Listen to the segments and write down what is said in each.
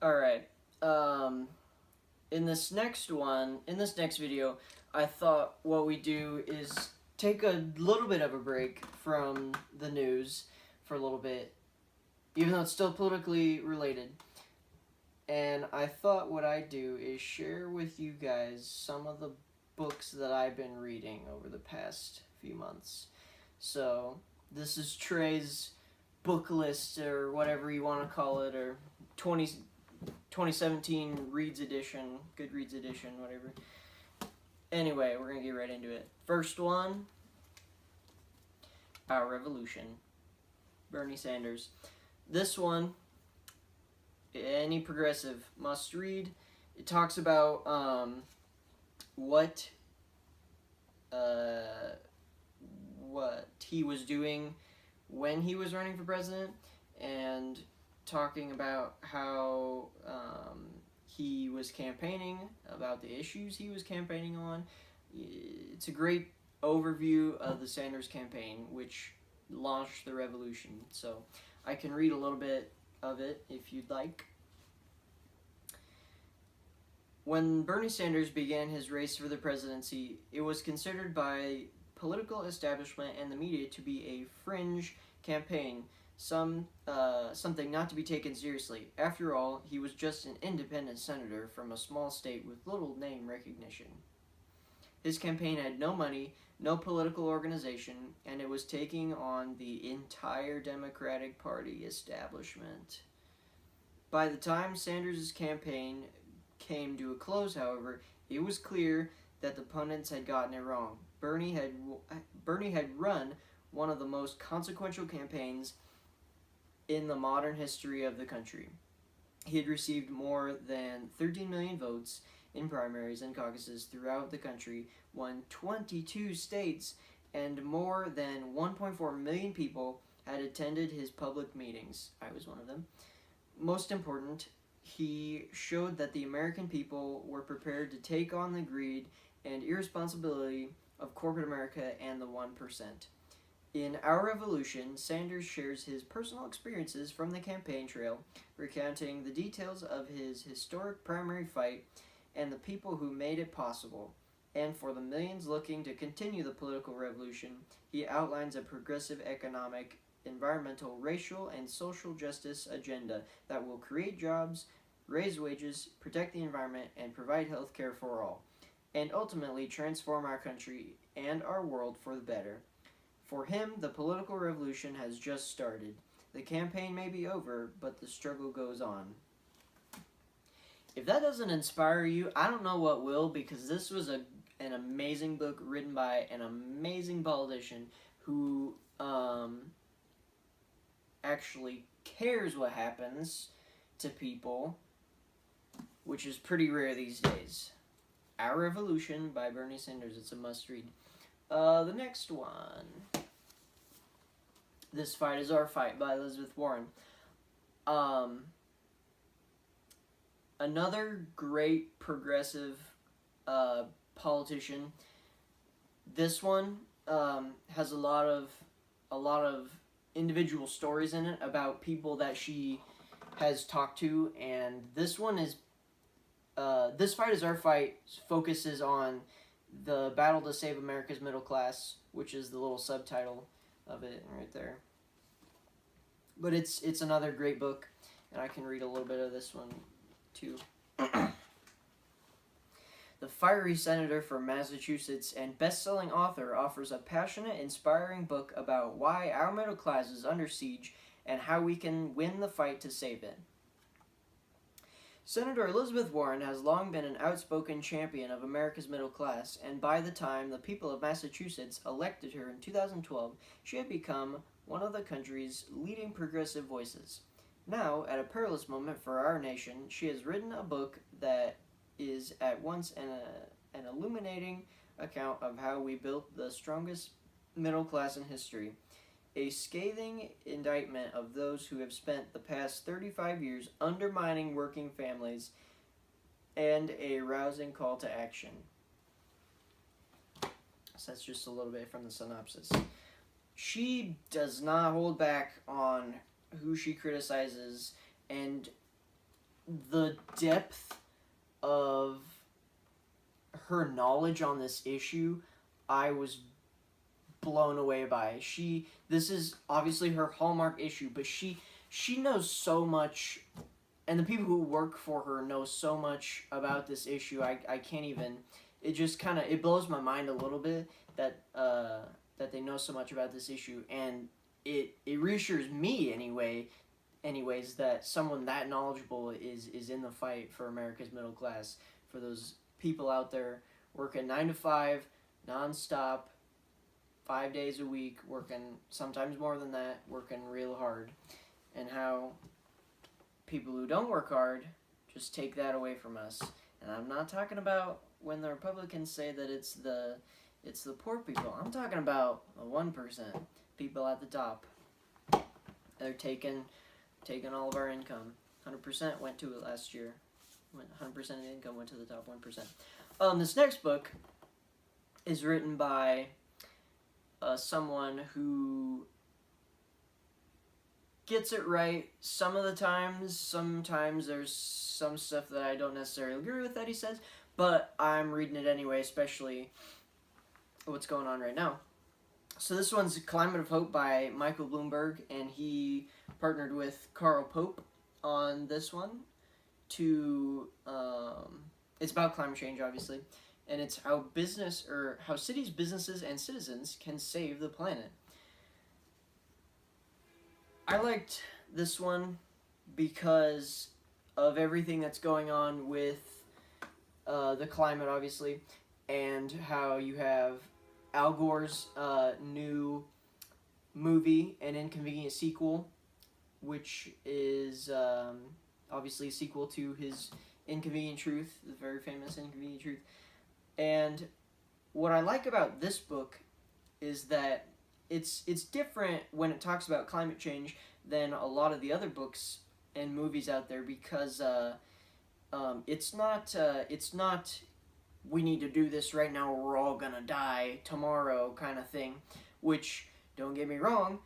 Alright. In this next video, I thought what we do is take a little bit of a break from the news for a little bit, even though it's still politically related. And I thought what I'd do is share with you guys some of the books that I've been reading over the past few months. So, this is Trae's book list, or whatever you want to call it, or 2017 Reads Edition, Goodreads Edition, whatever. Anyway, we're going to get right into it. First one, Our Revolution, Bernie Sanders. This one, any progressive must read. It talks about what he was doing when he was running for president, and talking about how he was campaigning, about the issues he was campaigning on. It's a great overview of the Sanders campaign, which launched the revolution. So I can read a little bit of it if you'd like. When Bernie Sanders began his race for the presidency, it was considered by political establishment and the media to be a fringe campaign, something not to be taken seriously. After all, he was just an independent senator from a small state with little name recognition. His campaign had no money, no political organization, and it was taking on the entire Democratic Party establishment. By the time Sanders' campaign came to a close, however, it was clear that the pundits had gotten it wrong. Bernie had run one of the most consequential campaigns in the modern history of the country. He had received more than 13 million votes in primaries and caucuses throughout the country, won 22 states, and more than 1.4 million people had attended his public meetings. I was one of them. Most important, he showed that the American people were prepared to take on the greed and irresponsibility of corporate America and the 1%. In Our Revolution, Sanders shares his personal experiences from the campaign trail, recounting the details of his historic primary fight and the people who made it possible. And for the millions looking to continue the political revolution, he outlines a progressive economic, environmental, racial, and social justice agenda that will create jobs, raise wages, protect the environment, and provide health care for all, and ultimately transform our country and our world for the better. For him, the political revolution has just started. The campaign may be over, but the struggle goes on. If that doesn't inspire you, I don't know what will, because this was an amazing book written by an amazing politician who actually cares what happens to people, which is pretty rare these days. Our Revolution by Bernie Sanders. It's a must-read. The next one. This Fight Is Our Fight by Elizabeth Warren. Another great progressive politician. This one has a lot of individual stories in it about people that she has talked to, and this one is This Fight Is Our Fight focuses on the battle to save America's middle class, which is the little subtitle of it right there. But it's another great book, and I can read a little bit of this one too. The fiery senator from Massachusetts and best-selling author offers a passionate, inspiring book about why our middle class is under siege and how we can win the fight to save it. Senator Elizabeth Warren has long been an outspoken champion of America's middle class, and by the time the people of Massachusetts elected her in 2012, she had become one of the country's leading progressive voices. Now, at a perilous moment for our nation, she has written a book that is at once an illuminating account of how we built the strongest middle class in history, a scathing indictment of those who have spent the past 35 years undermining working families, and a rousing call to action. So that's just a little bit from the synopsis. She does not hold back on who she criticizes, and the depth of her knowledge on this issue, I was blown away by. This is obviously her hallmark issue, but she knows so much, and the people who work for her know so much about this issue. I can't even. It just kind of it blows my mind a little bit that that they know so much about this issue, and it reassures me anyways that someone that knowledgeable is in the fight for America's middle class, for those people out there working 9 to 5 nonstop, 5 days a week, working sometimes more than that, working real hard, and how people who don't work hard just take that away from us. And I'm not talking about when the Republicans say that it's the poor people. I'm talking about the 1%, people at the top. They're taking all of our income. 100% went to it last year. 100% of the income went to the top 1%. This next book is written by someone who gets it right some of the times. Sometimes there's some stuff that I don't necessarily agree with that he says, but I'm reading it anyway, especially what's going on right now. So this one's Climate of Hope by Michael Bloomberg, and he partnered with Carl Pope on this one to it's about climate change, obviously, and it's how cities, businesses, and citizens can save the planet. I liked this one because of everything that's going on with the climate, obviously, and how you have Al Gore's new movie, An Inconvenient Sequel, which is obviously a sequel to his Inconvenient Truth, the very famous Inconvenient Truth. And what I like about this book is that it's different when it talks about climate change than a lot of the other books and movies out there, because it's not we need to do this right now or we're all gonna die tomorrow kind of thing, which, don't get me wrong,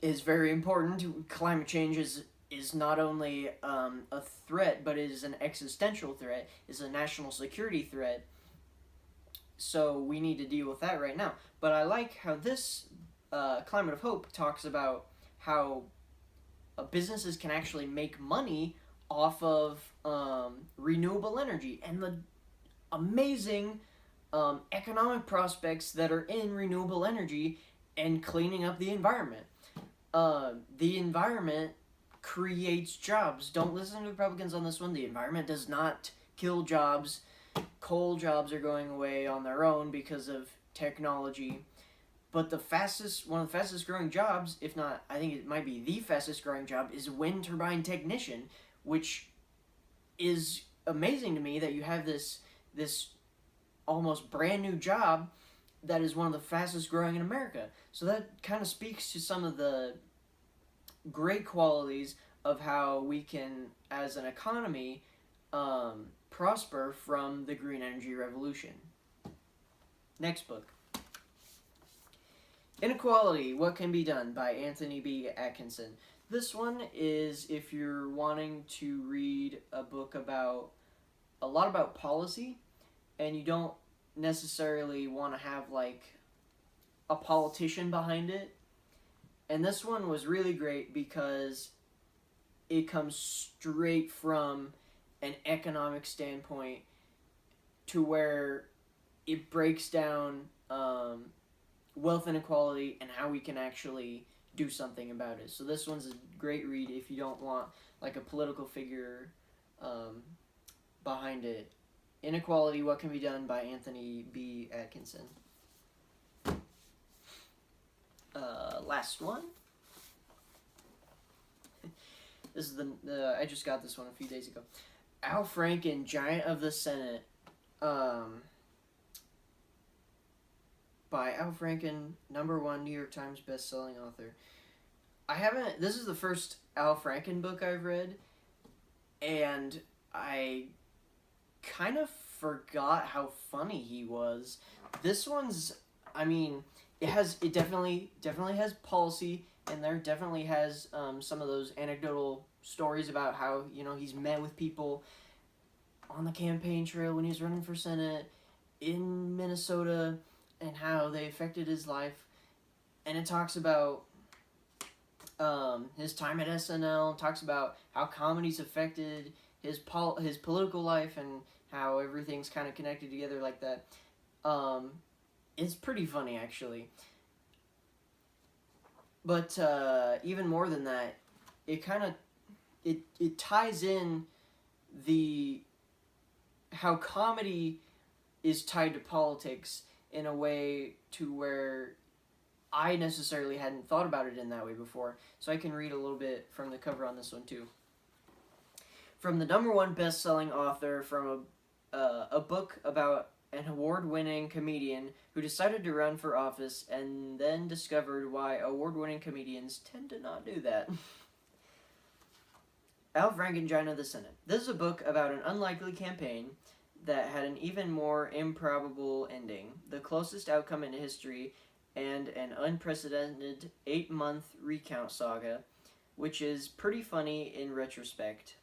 is very important. Climate change is not only a threat, but it is an existential threat, is a national security threat. So we need to deal with that right now. But I like how this Climate of Hope talks about how businesses can actually make money off of renewable energy and the amazing economic prospects that are in renewable energy and cleaning up the environment. The environment creates jobs. Don't listen to Republicans on this one. The environment does not kill jobs. Coal jobs are going away on their own because of technology. But one of the fastest growing jobs, if not, I think it might be the fastest growing job, is wind turbine technician, which is amazing to me that you have this almost brand new job that is one of the fastest growing in America. So that kind of speaks to some of the great qualities of how we can, as an economy, prosper from the green energy revolution. Next book. Inequality, What Can Be Done by Anthony B. Atkinson. This one is if you're wanting to read a book about a lot about policy and you don't necessarily want to have like a politician behind it. And this one was really great because it comes straight from an economic standpoint to where it breaks down wealth inequality and how we can actually do something about it. So this one's a great read if you don't want like a political figure behind it. Inequality, What Can Be Done by Anthony B. Atkinson. Last one. This is I just got this one a few days ago. Al Franken, Giant of the Senate. By Al Franken, #1 New York Times best-selling author. This is the first Al Franken book I've read, and I kind of forgot how funny he was. This one's, it definitely has policy, and there definitely has some of those anecdotal stories about how, you know, he's met with people on the campaign trail when he was running for Senate in Minnesota and how they affected his life. And it talks about his time at SNL, talks about how comedy's affected his political life and how everything's kind of connected together like that. It's pretty funny, actually. But even more than that, it ties in the how comedy is tied to politics in a way to where I necessarily hadn't thought about it in that way before. So I can read a little bit from the cover on this one too. From the #1 best-selling author from a book about an award-winning comedian who decided to run for office and then discovered why award-winning comedians tend to not do that. Al Frankenstein, the Senate. This is a book about an unlikely campaign that had an even more improbable ending, the closest outcome in history, and an unprecedented 8-month recount saga, which is pretty funny in retrospect.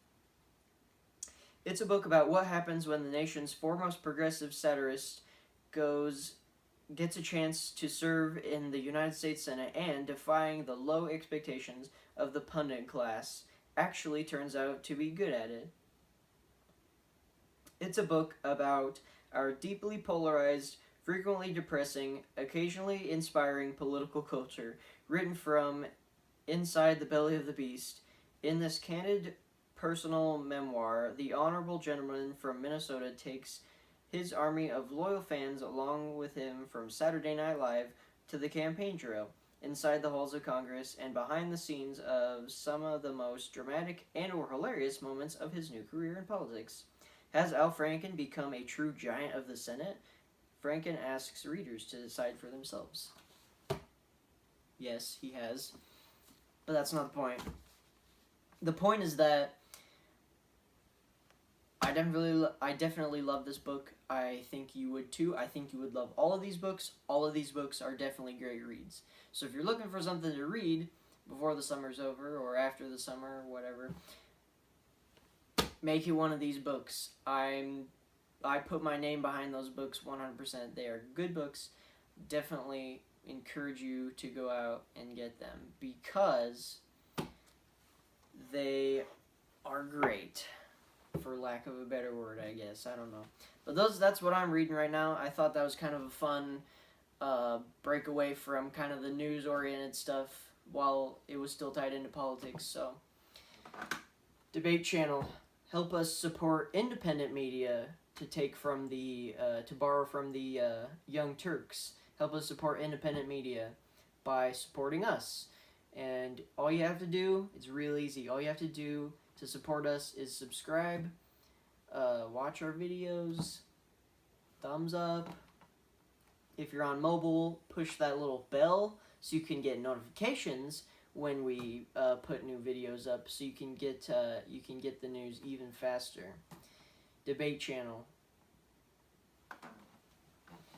It's a book about what happens when the nation's foremost progressive satirist gets a chance to serve in the United States Senate and, defying the low expectations of the pundit class, actually turns out to be good at it. It's a book about our deeply polarized, frequently depressing, occasionally inspiring political culture, written from inside the belly of the beast. In this candid personal memoir, the honorable gentleman from Minnesota takes his army of loyal fans along with him from Saturday Night Live to the campaign trail, inside the halls of Congress, and behind the scenes of some of the most dramatic and/or hilarious moments of his new career in politics. Has Al Franken become a true giant of the Senate? Franken asks readers to decide for themselves. Yes, he has. But that's not the point. The point is that I definitely love this book. I think you would too. I think you would love all of these books. All of these books are definitely great reads. So if you're looking for something to read before the summer's over or after the summer or whatever, make it one of these books. I put my name behind those books 100%. They are good books. Definitely encourage you to go out and get them because they are great, for lack of a better word, I guess. I don't know. But that's what I'm reading right now. I thought that was kind of a fun breakaway from kind of the news-oriented stuff while it was still tied into politics. So, Debate Channel, help us support independent media to borrow from the Young Turks. Help us support independent media by supporting us. And all you have to do, it's real easy. All you have to do to support us is subscribe, watch our videos, thumbs up. If you're on mobile, push that little bell so you can get notifications when we put new videos up, so you can get the news even faster. Debate Channel.